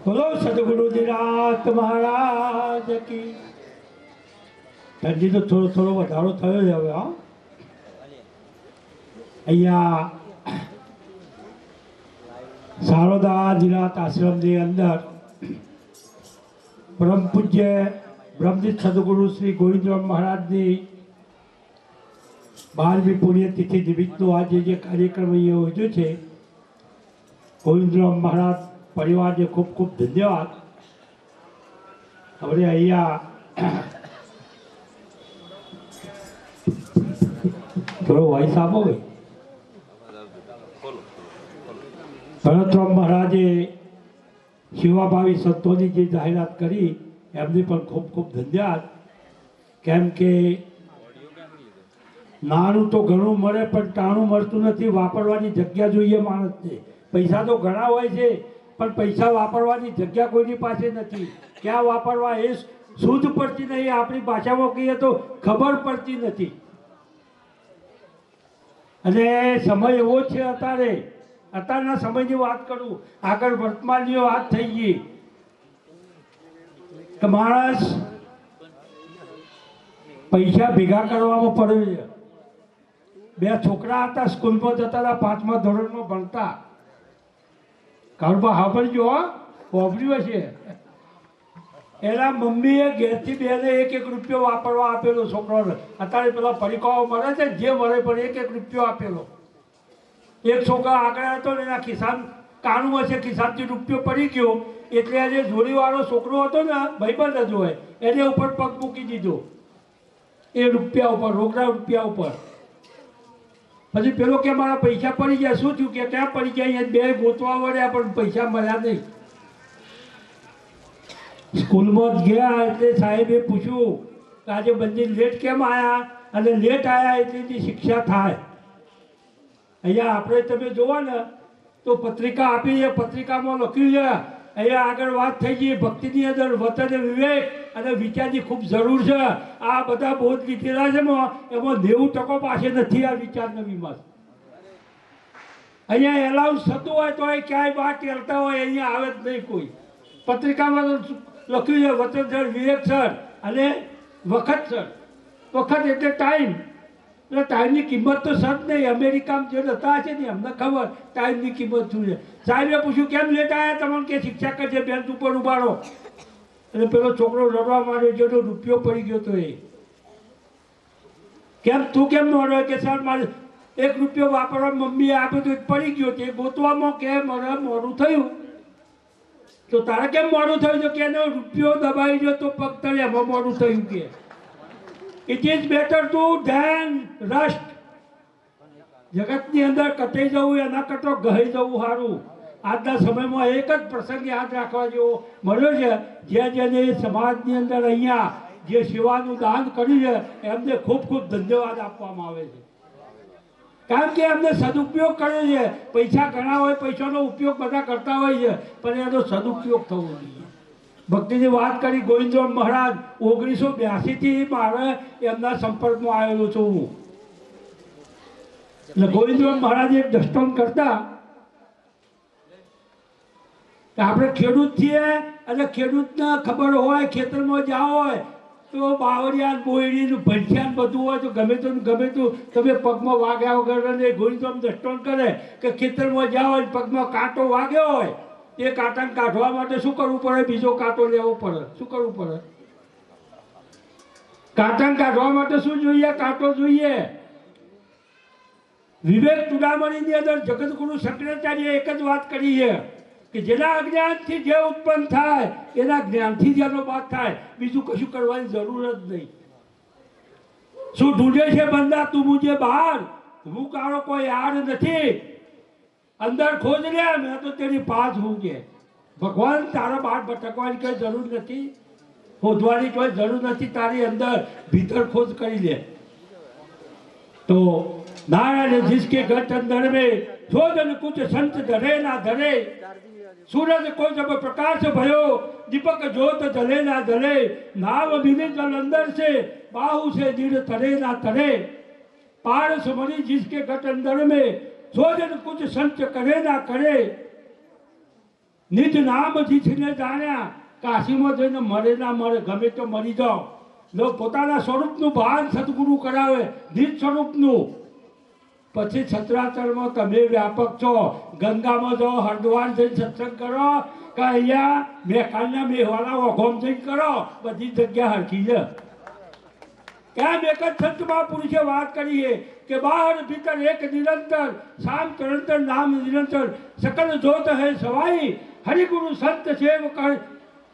બોલો સદગુરુ દીનાથ મહારાજ કી। ઠંડી તો થોડો થોડો વધારો થયો છે હવે। હા, અહીંયા શારદા દીનાથ આશ્રમની અંદર પરમ પૂજ્ય બ્રહ્મજીત સદગુરુ શ્રી ગોવિંદરામ મહારાજની 12મી પુણ્યતિથિ નિમિત્તનો આજે જે કાર્યક્રમ અહીંયા યોજ્યો છે, ગોવિંદરામ મહારાજ પરિવારને ખૂબ ખૂબ ધન્યવાદ। હવે અહીંયા થોડો વોઇસ આપો ભાઈ। ભરતરામ મહારાજે સેવાભાવી સંતોની જે જાહેરાત કરી એમને પણ ખૂબ ખૂબ ધન્યવાદ। કેમ કે નાનું તો ઘણું મળે પણ ટાણું મળતું નથી। વાપરવાની જગ્યા જોઈએ માણસને। પૈસા તો ઘણા હોય છે પણ પૈસા વાપરવાની જગ્યા કોઈની પાસે નથી। ક્યાં વાપરવા એ શુદ્ધ પડતી નહીં, આપણી ભાષામાં કહીએ તો ખબર પડતી નથી। અને સમય એવો છે અત્યારના સમયની વાત કરું, આગળ વર્તમાનની વાત થઈ ગઈ કે માણસ પૈસા ભેગા કરવામાં પડે છે। 2 છોકરા હતા, સ્કૂલમાં જતા હતા, 5મા ધોરણમાં ભણતા। કાળમાં સાંભળજો, વાપર્યું છે। એના મમ્મીએ ઘેરથી બેને 1-1 રૂપિયો વાપરવા આપેલો છોકરાને। અત્યારે પેલા પરીક્ષાઓ મળે છે, જે મળે પણ 1-1 રૂપિયો આપેલો। એક છોકરા આગળ હતો ને એના ખિસ્સામાં કાણું હશે, ખિસ્સામાંથી રૂપિયો પડી ગયો એટલે જે જોડીવાળો છોકરો હતો ને, ભાઈબંધ જ હોય, એને ઉપર પગ મૂકી દીધો એ રૂપિયા ઉપર, રોકડા રૂપિયા ઉપર। પછી પેલો કે મારા પૈસા પડી ગયા। શું થયું કે ક્યાં પડી ગયા? અહીંયા 2 ગોતવા વળ્યા પણ પૈસા મળ્યા નહીં। સ્કૂલમાં જ ગયા એટલે સાહેબે પૂછ્યું કે આજે બંને લેટ કેમ આવ્યા, અને લેટ આવ્યા એટલી શિક્ષા થાય। અહીંયા આપણે તમે જોવો ને તો પત્રિકા આપી છે, પત્રિકામાં લખ્યું છે, અહીંયા આગળ વાત થઈ ગઈ ભક્તિની અંદર વતન વિવેક અને વિચારની ખૂબ જરૂર છે। આ બધા બોધ લીધેલા છે એમાં 90% પાસે નથી આ વિચારનો વિમર્શ। અહીંયા એલાઉન્સ થતું હોય તો ક્યાંય બહાર ટેલતા હોય, અહીંયા આવે જ નહીં કોઈ। પત્રિકામાં લખ્યું છે વતન સર, વિવેક સર અને વખત સર। વખત એટલે ટાઈમ, એટલે ટાઈમની કિંમત તો સર નહીં। અમેરિકામાં જે હતા છે ને એમને ખબર ટાઈમની કિંમત શું છે। સાહેબે પૂછ્યું કેમ લેટ આવ્યા તમને? કે શિક્ષા કરશે, બેન્ચ ઉપર ઉભારો। એટલે પેલો છોકરો રડવા માંડ્યો, જેનો રૂપિયો પડી ગયો તો એ કેમ તું કેમ મોડો? કે સર મારે 1 રૂપિયો વાપરવા મમ્મીએ આપ્યો તો પડી ગયો, તે ગોતવામાં કે મારે મોડું થયું। તો તારે કેમ મોડું થયું? તો કે એનો રૂપિયો દબાઈ ગયો તો પગ તળે, એમાં મોડું થયું કે it is better to than rust. જગતની અંદર કટાઈ જવું એના કરતાં ગહાઈ જવું સારું। આજના સમયમાં એક જ પ્રસંગ યાદ રાખવા જેવો મળ્યો છે, જેને સમાજની અંદર અહીંયા જે સેવાનું દાન કર્યું છે એમને ખૂબ ખૂબ ધન્યવાદ આપવામાં આવે છે। કારણ કે એમને સદુપયોગ કર્યો છે। પૈસા ઘણા હોય, પૈસાનો ઉપયોગ બધા કરતા હોય છે, પણ એનો સદુપયોગ થવો જોઈએ। ભક્તિની વાત કરી ગોવિંદરામ મહારાજ 1982થી મારે એમના સંપર્કમાં આવેલો છું હું। એટલે ગોવિંદરામ મહારાજ એક દ્રષ્ટાંત કરતા કે આપણે ખેડૂત છીએ અને ખેડૂતને ખબર હોય, ખેતરમાં જાવ હોય તો બાવળિયા બોયડી ભંઠિયા બધું હોય તો ગમે તો તમે પગમાં વાગ્યા વગર ને ગોવિંદરામ દ્રષ્ટાંત કરે કે ખેતરમાં જાવ હોય પગમાં કાંટો વાગ્યો હોય, એ કાંટાને કાઢવા માટે શું કરવું પડે? બીજો કાંટો લેવો પડે। શું કરવું પડે? કાંટાને કાઢવા માટે શું જોઈએ? કાંટો જોઈએ। વિવેક ચૂડામણીની અંદર જગતગુરુ શંકરાચાર્ય એક જ વાત કરી છે કે જેના અજ્ઞાનથી જે ઉત્પન્ન થાય એના જ્ઞાનથી જ એનો બાદ થાય, બીજું કશું કરવાની જરૂર જ નહીં। શું ઢૂંઢે છે બંદા તું મુજે બહાર, હું કાળો કોઈ યાદ નથી, અંદર ખોજ લે મેં તો તેની પાસ હું કે। ભગવાન તારા બહાર ભટકવાની કોઈ જરૂર નથી, શોધવાની કોઈ જરૂર નથી, તારી અંદર ભીતર ખોજ કરી લે। તો नारायण जिसके घट अंदर में शोधन कुछ संत धरे ना धरे, सूरज को जब प्रकाश भयो दीपक जोत जले ना जले, नाव बिने जल अंदर से बाहु से दृढ़ तरे ना तरे, पारस मणि जिसके घट अंदर में शोधन कुछ संत करे ना करे, નિજ નામ જીથને જાણ્યા, કાશીમાં જઈને મરે ના મરે, ગમે તો મરી જાઓ. લોકો પોતાના સ્વરૂપનું ભાન સદગુરુ કરાવે, નિજ સ્વરૂપનું. પછી છત્રાચરમાં તમે વ્યાપક છો. ગંગામાં જાઓ, હરિદ્વાર જઈને સત્સંગ કરો, કે અહીંયા મેઘાલના મેવાડા ઓઘોમ જઈને કરો, બધી જગ્યા હરખી છે. કેમ એક જ સંત મહાપુરુષે વાત કરીએ કે બહાર ભીતર એક નિરંતર, શામ તરંતર નામ નિરંતર, સકલ જોત હૈ સવાઈ, હરિગુરુ સંત સેવ કર,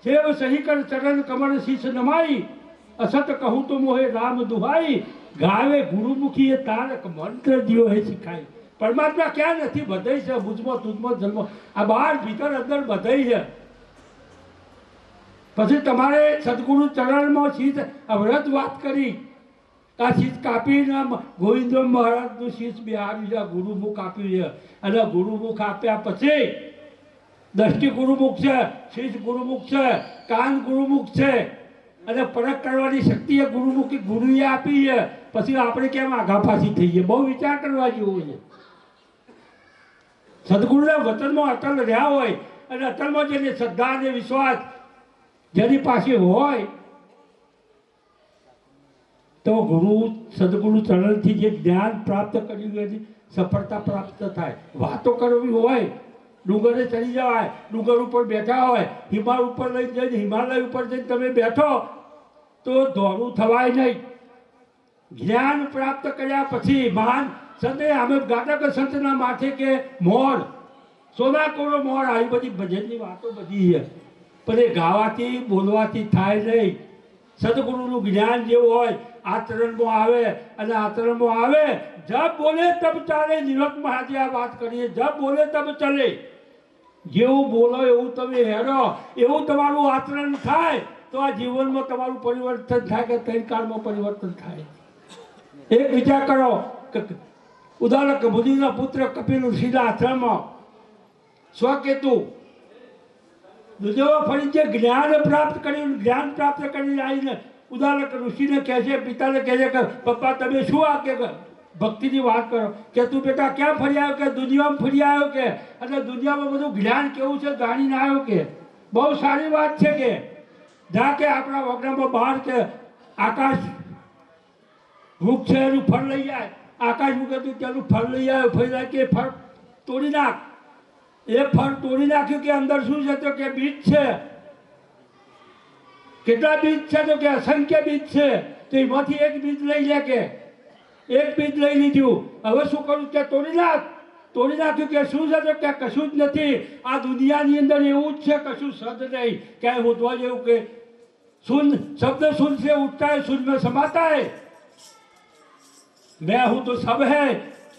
સેવ સહી કર ચરણ કમર શીશ નમાઈ, असत कहूँ तो मोहे राम दुहाई, गावे गुरुमुखी ये तारक मंत्र दियो है सिखाई. परमात्मा क्या નથી, બધાય છે, બુજમાં તુજમાં જન્મ, આ બહાર ભીતર અંદર બધાય છે. પછી તમારે સદગુરુ ચરણમાં શીશ, વ્રત વાત કરી, આ શીશ કાપીને ગોવિંદ મહારાજનું શીશ બિહાર્યું છે, ગુરુમુખ આપ્યું છે. અને ગુરુમુખ આપ્યા પછી દ્રષ્ટિ ગુરુમુખ છે, શીશ ગુરુમુખ છે, કાન ગુરુમુખ છે, અને પરખ કરવાની શક્તિ એ ગુરુમુખી ગુરુએ આપી છે. પછી આપણે કેમ આઘા પાછી થઈએ? બહુ વિચાર કરવા જેવું છે. સદગુરુના વચનમાં અટલ રહ્યા હોય, અને અટલમાં જેની શ્રદ્ધા અને વિશ્વાસ જેની પાસે હોય, તો ગુરુ સદગુરુ ચરણથી જે જ્ઞાન પ્રાપ્ત કર્યું એની સફળતા પ્રાપ્ત થાય. વાતો કરવી હોય, ડુંગરે ચડી જવાય, ડુંગર ઉપર બેઠા હોય, હિમાલય ઉપર લઈ જઈને હિમાલય ઉપર જઈને તમે બેઠો તો દોડું થવાય નહીં. જ્ઞાન પ્રાપ્ત કર્યા પછી મહાન સંતે આમદ ગાતક સંતના માથે કે મોર, સોના કોરો મોર, આવી બધી ભજનની વાતો બધી છે, પણ એ ગાવાથી બોલવાથી થાય નહીં. સદગુરુનું જ્ઞાન જેવું હોય, આચરણમાં આવે, અને આચરણમાં આવે, જબ બોલે તબ ચાલે. નિરત મહારાજે આ વાત કરીએ, જબ બોલે તબ ચલે. જેવું બોલો એવું તમે હેરો, એવું તમારું આચરણ થાય તો આ જીવનમાં તમારું પરિવર્તન થાય, કે ત્રણ કાળમાં પરિવર્તન થાય. એક વિચાર કરો કે ઉદાહરણ બુદ્ધિના પુત્ર કપિલ ઋષિના આશ્રમમાં સ્વકેતુ દુર્જવા ફરી જે જ્ઞાન પ્રાપ્ત કર્યું, જ્ઞાન પ્રાપ્ત કરીને આવીને ઉદાહરણ ઋષિને કહે છે, પિતાને કહે છે કે પપ્પા તમે શું આ કે ભક્તિની વાત કરો, કે તું બેટા ક્યાં ફરી આવ્યો, કે દુનિયામાં ફરી આવ્યો, કે એટલે દુનિયામાં બધું જ્ઞાન કેવું છે જાણીને આવ્યો, કે બહુ સારી વાત છે, કે જા કે આપણા વગડામાં બહાર કે આકાશ વૃક્ષ છે એનું ફળ લઈ જાય, આકાશ મૂકે તું તેનું ફળ લઈ આવ્યો, ફરી કે ફળ તોડી નાખ. એ ફળ તોડી નાખ્યું, કે અંદર શું છે, તો કે બીજ છે. કેટલા બીજ છે, તો કે અસંખ્ય બીજ છે. તો એમાંથી એક બીજ લઈ લે, કે એક બીજ લઈ લીધું, હવે શું કરું, કે તોડી નાખ. તોડી નાખ્યું, કે શું છે, તો કે કશું જ નથી. આ દુનિયાની અંદર એવું જ છે, કશું સદ નહીં, ક્યાંય હોતવા જેવું, કે શૂન્ય શબ્દ શૂન્ય से उठता है, शून्य में समाता है. मैं हूं तो सब है,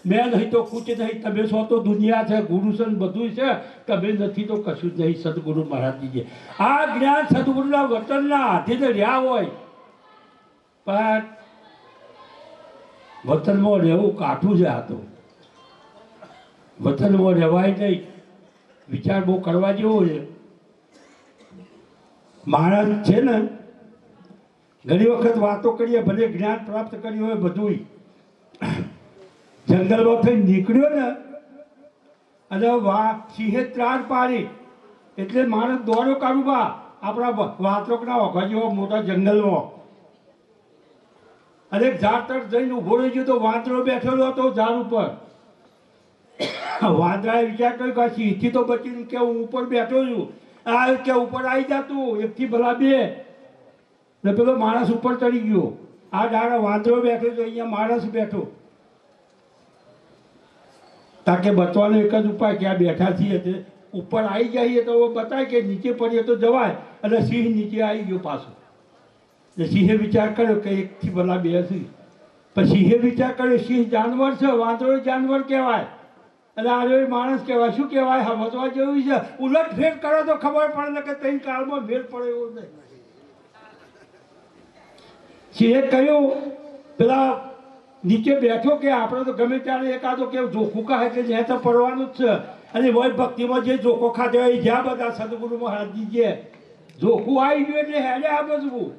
मैं नहीं तो कुछ नहीं. તમે છો તો દુનિયા છે, ગુરુ છે, બધું છે, તમે નથી તો કશું જ નહીં. સદગુરુ મહારાજજી આ જ્ઞાન સદગુરુના વચનના આધીને રહ્યા હોય, પણ વચનમાં રહેવું કાઠું છે. આ તો વચનમાં રહેવાય નહીં. વિચાર બહુ કરવા જેવો છે. મહારાજ છે ને, ઘણી વખત વાતો કરીએ, ભલે જ્ઞાન પ્રાપ્ત કર્યું હોય બધું, જંગલમાં થઈ નીકળ્યો ને, અને સિંહે ત્રાણ પાડી, એટલે માણસ દોડ્યો કાઢુબા આપણા વાત્રોકના ઓઘા જેવા મોટા જંગલમાં, અને ઝાડ તરફ જઈને ઉભો રહી ગયો, તો વાંદરો બેઠેલો હતો ઝાડ ઉપર. વાંદરાએ વિચાર કર્યો કે સિંહથી તો બચીને કે હું ઉપર બેઠો છું, આ કે ઉપર આવી જતું એકથી ભલા બે, ને પેલો માણસ ઉપર ચડી ગયો. આ ડાળે વાંદરો બેઠો છે, અહીંયા માણસ બેઠો. તાકે બચવાનો એક જ ઉપાય, કે આ બેઠા છીએ તે ઉપર આવી જઈએ તો બતાય, કે નીચે પડીએ તો જવાય. અને સિંહ નીચે આવી ગયો પાછો. ને સિંહે વિચાર કર્યો કે એકથી ભલા બે છે. પણ સિંહે વિચાર કર્યો, સિંહ જાનવર છે, વાંદરો જાનવર કહેવાય, અને આ માણસ કહેવાય. શું કહેવાય? સમજવા જેવું છે. ઉલટ ફેર કરો તો ખબર પડે કે ત્રણ કાળમાં ફેર પડે એવું નહીં. સિંહે કહ્યું પેલા નીચે બેઠો, કે આપણે તો ગમે ત્યારે એકાદો કે જોખું કહે કે જ્યાં તો પડવાનું જ છે. અને વય ભક્તિમાં જે જોખો ખાતે હોય, જ્યાં બધા સદગુરુ મહારાજજી જે જોખું આવી ગયું એટલે હેડે આ બધું.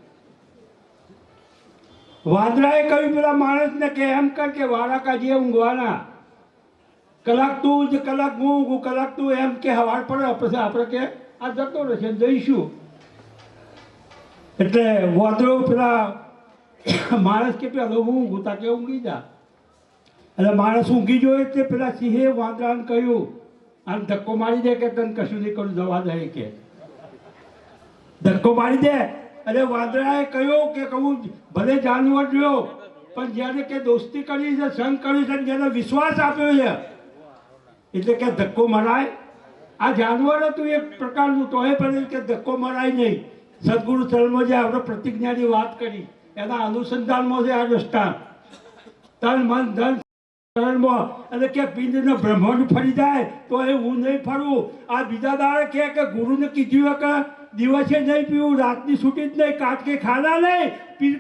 વાંદરાએ કહ્યું પેલા માણસને કે એમ કર કે વાળા કાઢીએ ઊંઘવાના. કલાક તું જ કલાક હું કલાક તું એમ કે હવાર પડે પછી આપણે કે આ જતો રહેશે જઈશું. એટલે વાંદરો પેલા માણસ કે પેલો હું ઊંઘું કે ઊંઘી જા. એટલે માણસ ઊંઘી ગયો એટલે પેલા સિંહે વાંદરાને કહ્યું આમ ધક્કો મારી દે કે તને કશું નહીં કરું જવા દે કે ધક્કો મારી દે. એટલે વાંદરાએ કહ્યું કે કહું ભલે જાનવર રહ્યો પણ જેને કે દોસ્તી કરી છે સંગ કર્યું છે જેને વિશ્વાસ આપ્યો છે એટલે કે ધક્કો મરાય. આ જાનવર હતું એક પ્રકારનું તો એ પણ કે ધક્કો મરાય નહીં. સદગુરુ ચરણમાં જે આપણે પ્રતિજ્ઞાની વાત કરી એના અનુસંધાનમાં છે આ દ્રષ્ટાંત. તન મન ધન ચરણમાં એટલે કે પિંડને બ્રહ્માંડ ફરી જાય તો એ હું નહીં ફરું. આ બીજા દાડે કે ગુરુને કીધું કે દિવસે નહીં પીવું રાતની છૂટી જ નહીં કાટ કે ખાના નહીં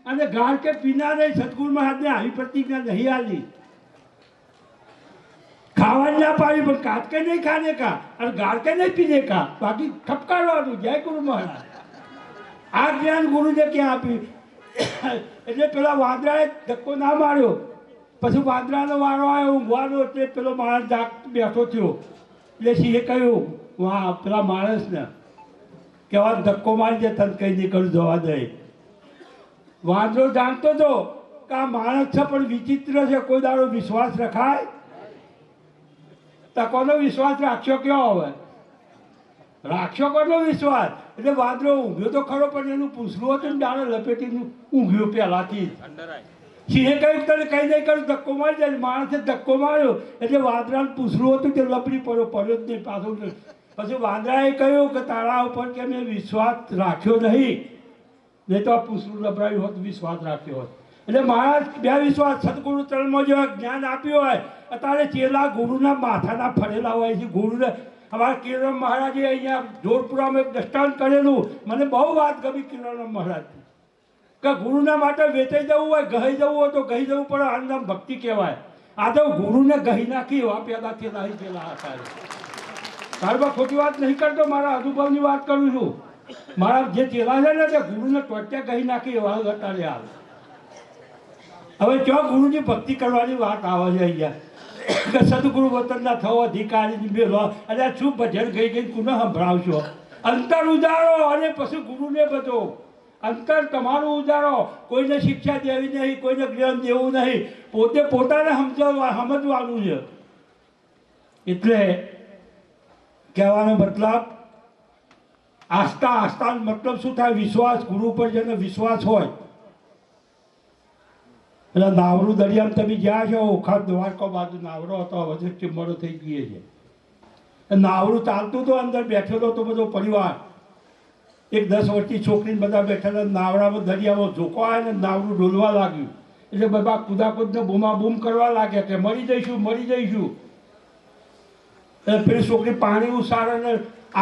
અને ગાળ કે પીના નહીં. સદગુરુ મહારાજને આવી પ્રતિજ્ઞા નહીં આલી. ખાવા ના પાડી પણ કાટ કે નહીં ખાને કા અને ગાળ કે નહીં પીને કા બાકી ઠપકારવાનું. જય ગુરુ મહારાજ. આ જ્ઞાન ગુરુને ક્યાં આપ્યું? એટલે પેલા વાંદરાએ ધક્કો ના માર્યો. પછી વાંદરાનો વારો આવ્યો ઊંઘવાનો એટલે પેલો માણસ બેઠો થયો. એટલે સિંહે કહ્યું વાહ પેલા માણસને કે હવે ધક્કો મારી દે તને કંઈ નહીં કરું જવા દે. વાંદરો જાણતો હતો કે આ માણસ છે પણ વિચિત્ર છે કોઈ દાડો વિશ્વાસ રખાય. કોનો વિશ્વાસ રાખશો કયો હવે રાખશો કોનો વિશ્વાસ? એટલે વાંદરો ઊંઘ્યો તો ખરો પણ એનું પૂછલું હતું ને દાડો લપેટીને ઊંઘ્યો પહેલાથી જ. સિંહે કહ્યું તને કઈ નહીં કરું ધક્કો મારી જાય. માણસે ધક્કો માર્યો એટલે વાંદરાને પૂછલું હતું તે લપડી પડ્યો જ નહીં પાછું. પછી વાંદરાએ કહ્યું કે તારા ઉપર કે મેં વિશ્વાસ રાખ્યો નહીં તો આ પૂછલું લપડાયું હોત વિશ્વાસ રાખ્યો હોત. એટલે મહારાજ બે વિશ્વાસ સદગુરુ ચરણમાં જેવા જ્ઞાન આપ્યું હોય અત્યારે ચેલા ગુરુના માથાના ફરેલા હોય છે. ગુરુને અમારા કિરણ મહારાજે અહીંયા જોધપુરામાં એક દ્રષ્ટાંત કરેલું મને બહુ વાત ગમી કિરણ મહારાજની કે ગુરુના માટે વેચાઈ જવું હોય ગહી જવું હોય તો ગહી જવું પડે. આનું નામ ભક્તિ કહેવાય. આ તો ગુરુને ગહી નાખી એવા પેદા થયેલા હતા. તારમાં ખોટી વાત નહીં કરતો મારા અનુભવની વાત કરું છું. મારા જે ચેલા છે ને તે ગુરુને ટોટ્યા કહી નાખી એવા અત્યારે હાલ. હવે જો ગુરુની ભક્તિ કરવાની વાત આવે છે અહીંયા કે સદગુરુ વતનના થવો અધિકારી મેળવો અને શું ભજન ગઈ ગઈ કોને સંભળાવશો? અંતર ઉજારો અને પછી ગુરુને બધો અંતર તમારું ઉજારો. કોઈને શિક્ષા દેવી નહીં કોઈને જ્ઞાન દેવું નહીં પોતે પોતાને સમજવાનું છે. એટલે કહેવાનો મતલબ આસ્થાનો મતલબ શું થાય? વિશ્વાસ. ગુરુ પર જેનો વિશ્વાસ હોય. એટલે નાવરું દરિયામાં તમે જ્યાં છો ઓખા દ્વારકા બાજુ નાવરો હતો હવે ચિમ્બરો થઈ ગઈ છે. નાવરું ચાલતું તો અંદર બેઠેલો તો બધો પરિવાર એક 10 વર્ષની છોકરીને બધા બેઠેલા નાવડામાં દરિયામાં ઝોકો આવે ને નાવરું ડોલવા લાગ્યું એટલે બધા કુદાકુદને બૂમા બૂમ કરવા લાગ્યા કે મરી જઈશું મરી જઈશું. એટલે પેલી છોકરી પાણી ઉસારે ને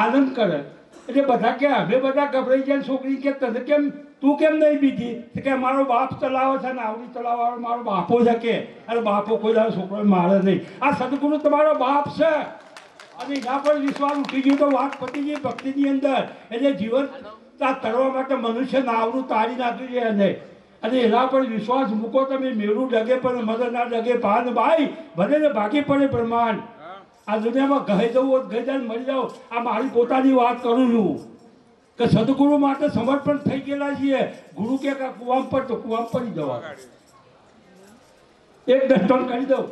આનંદ કરે એટલે બધા કે અમે બધા ગભરાઈ જાય. છોકરી કે તને કેમ તું કેમ નહીં બીજી? કે મારો બાપ ચલાવે છે ને આવડી ચલાવવાનો મારો બાપો છે કે અરે બાપો કોઈ દાડો છોકરો મારે નહીં. આ સદગુરુ તમારો બાપ છે અને એના પર વિશ્વાસ ઉઠી ગયો તો વાત પતી ગઈ ભક્તિની અંદર. એટલે જીવન તરવા માટે મનુષ્ય નાવરું તારી નાખ્યું છે એને અને એના પર વિશ્વાસ મૂકો તમે. મેળું ડગે પણ મદદ ના ડગે ભાન ભાઈ ભલે ને ભાગી પડે બ્રહ્માંડ. આ દુનિયામાં ગહી જવું ગઈ જાય મરી જાઓ. આ મારી પોતાની વાત કરું છું કે સદગુરુ માટે સમર્પણ થઈ ગયેલા છીએ. ગુરુ કે કુવામ પર તો કુવામ પડી જવા. એક દર્શન કરી દઉં.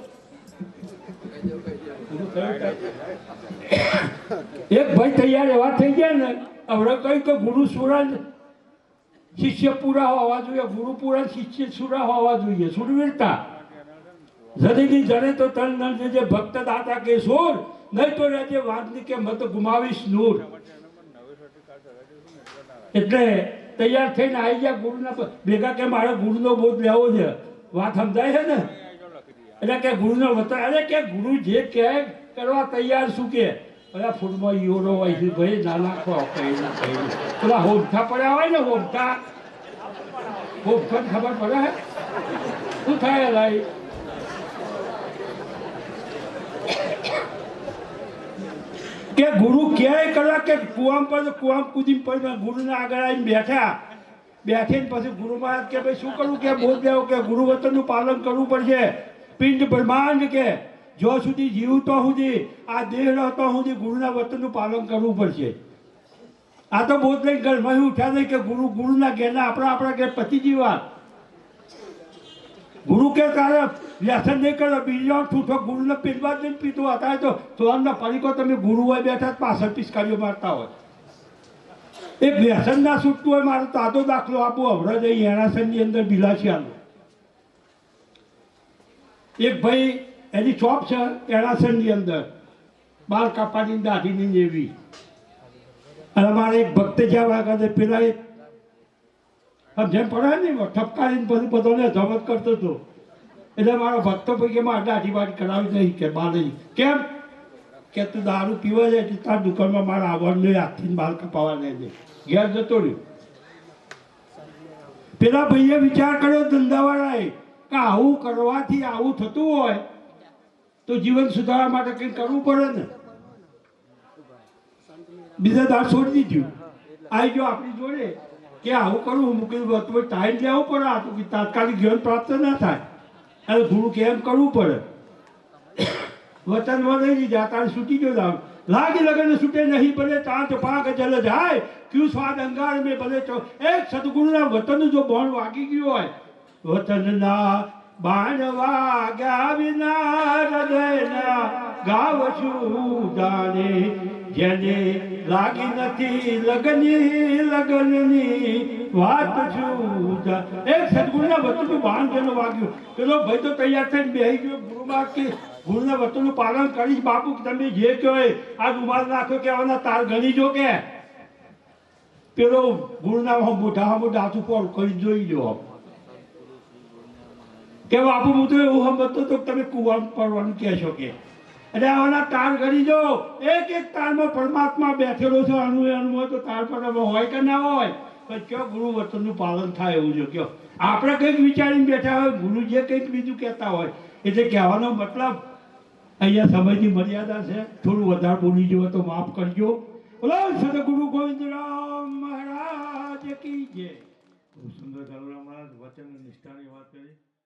એક ભાઈ તૈયાર એવા થઈ ગયા ને હવે કઈ કે ગુરુ સુરા શિષ્ય પૂરા હોવા જોઈએ. ગુરુ પૂરા શિષ્ય સુરા હોવા જોઈએ. સુરવીરતા જરીની જરે તો તન ન જે ભક્ત દાતા કે સુર નહીં તો રાજે વાદની કે મત ગુમાવીશ નૂર. એટલે તૈયાર થઈને આવી ગયા ગુરુના ભેગા કે મારે ગુરુનો બોધ લેવો છે. વાત સમજાય છે ને? એટલે કે ગુરુનો વતન અરે કે ગુરુ જે કહે કરવા તૈયાર શું કે બધા ફૂડમાં ઈઓનો હોય છે ભાઈ ના નાખો પેલા હોમઠા પડ્યા હોય ને હોમઠા ખબર પડે શું થાય ભાઈ? કે ગુરુ ક્યાંય કલાક કે કુવામ પર કુવામ કૂદી પર ગુરુને આગળ આવીને બેઠીને પછી ગુરુ મહારાજ કે ભાઈ શું કરવું કે બોધ દેવો કે ગુરુ વચનનું પાલન કરવું પડશે. પિંડ બ્રહ્માંડ કે જો સુધી જીવતો સુધી આ દેહ રહેતો સુધી ગુરુના વચનનું પાલન કરવું પડશે. આ તો બોધ લઈને ઘરમાં ઉઠ્યા નહીં કે ગુરુના ઘેરના આપણા ઘેર પતિ જીવા. ગુરુ કે તારે વ્યસન નહીં કરો, બીજો છૂટો ગુરુને પીવા જ નહીં પીતો. અત્યારે તો સોનના પરીકો તમે ગુરુ હોય બેઠા પાછળ પિચકારીઓ મારતા હોય. એક વ્યસન ના છૂટતું હોય. મારો તાતો દાખલો આપો હમણાં જઈ હેણાસનની અંદર બિલાસિયાનો એક ભાઈ એની શોપ છે હેણાસનની અંદર, બાલ કાપાની દાઢીની જેવી. અને મારે એક ભક્ત જ્યાં વાગા પેલા એક જેમ પડે ને ઠપકારીને બધું બધાને ધમત કરતો હતો. એટલે મારો ભક્તો પૈકી મારે દાઢી બાઢી કરાવી નહીં કે બાર નહીં. કેમ કે તું દારૂ પીવા જાય તાર દુકાનમાં મારે આવવાનું નહીં, હાથથી બાલ કપાવા નહીં દે. ઘેર જતો રહ્યો. પેલા ભાઈએ વિચાર કર્યો ધંધાવાળાએ કે આવું કરવાથી આવું થતું હોય તો જીવન સુધારવા માટે કંઈક કરવું પડે ને. બીજા દાળ છોડી દીધું. આવી ગયો આપણી જોડે કે આવું કરવું મૂકી ટાઈમ લેવો પડે. આ તો તાત્કાલિક જીવન પ્રાપ્ત ના થાય એટલે ગુરુ કેમ કરવું પડે. વચનમાં લઈ લીધા તારે છૂટી ગયો દાવ લાગી લગન છૂટે નહીં ભલે તાંત પાક જલ જાય ક્યુ સ્વાદ અંગાર મેં ભલે એક સદગુરુના વતનનું જો બોણ વાગી ગયું હોય, વતનના બાણ વાગ્યા વિના હૃદયના ગાવ છું જાણે, જેને લાગી નથી લગનની વાત છું. એક સદગુરુના વતનનું બાણ જેનું વાગ્યું પેલો ભાઈ તો તૈયાર થઈને બેસી ગયો ગુરુમાં કે ગુરુના વચનનું પાલન કરીશ બાપુ. તમે જે કહો આ રૂમાલ નાખો કહેવાના તાર ગણી જો કે પેલો ગુરુના મોઢા હાથું પર કરી જોઈ લો કે બાપુ હું તો એવું સમજતો તો તમે કુવાનું પડવાનું કહેશો કે. એટલે આવાના તાર ગણી જો એક એક તારમાં પરમાત્મા બેઠેલો છે. અણુ હોય તો તાર પર હોય કે ના હોય પણ કયો ગુરુ વચનનું પાલન થાય એવું જો કયો. આપણે કંઈક વિચારીને બેઠા હોય, ગુરુ જે કંઈક બીજું કહેતા હોય. એટલે કહેવાનો મતલબ અહીંયા સમયની મર્યાદા છે, થોડું વધારે બોલી જવો તો માફ કરજો. બોલો સદગુરુ ગોવિંદરામ મહારાજ કી જય. સુંદર ચાલુ મહારાજ વચન નિષ્ઠાની વાત કરી.